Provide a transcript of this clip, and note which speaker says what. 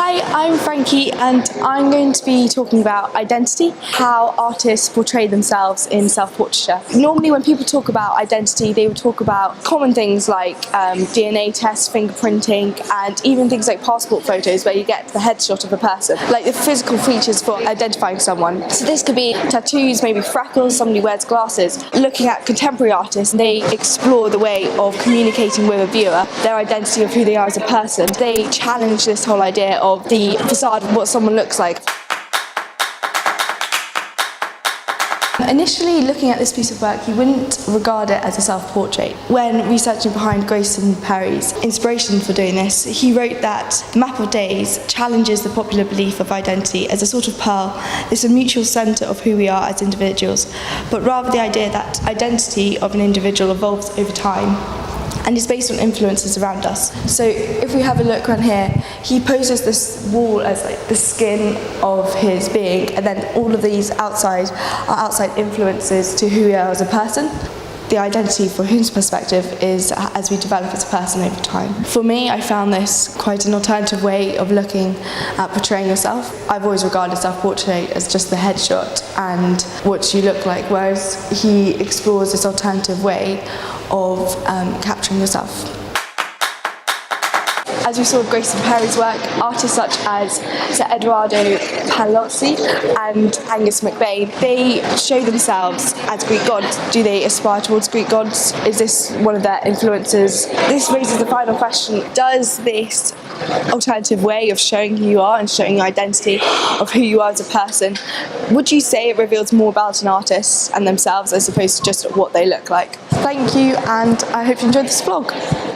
Speaker 1: Hi, I'm Frankie and I'm going to be talking about identity, how artists portray themselves in self-portraiture. Normally when people talk about identity, they would talk about common things like DNA tests, fingerprinting, and even things like passport photos where you get the headshot of a person, like the physical features for identifying someone. So this could be tattoos, maybe freckles, somebody wears glasses. Looking at contemporary artists, they explore the way of communicating with a viewer, their identity of who they are as a person. They challenge this whole idea of the facade of what someone looks like. Initially looking at this piece of work, you wouldn't regard it as a self-portrait. When researching behind Grayson Perry's inspiration for doing this, he wrote that the Map of Days challenges the popular belief of identity as a sort of pearl. It's a mutual centre of who we are as individuals, but rather the idea that identity of an individual evolves over time and is based on influences around us. So if we have a look around here, he poses this wall as like the skin of his being, and then all of these outside are outside influences to who we are as a person. The identity for whose perspective is as we develop as a person over time. For me, I found this quite an alternative way of looking at portraying yourself. I've always regarded self-portrait as just the headshot and what you look like, whereas he explores this alternative way of capturing yourself. As we saw with Grayson Perry's work, artists such as Sir Edoardo Palazzi and Angus MacBain, they show themselves as Greek gods. Do they aspire towards Greek gods? Is this one of their influences? This raises the final question: does this alternative way of showing who you are and showing your identity of who you are as a person, would you say it reveals more about an artist and themselves as opposed to just what they look like? Thank you, and I hope you enjoyed this vlog.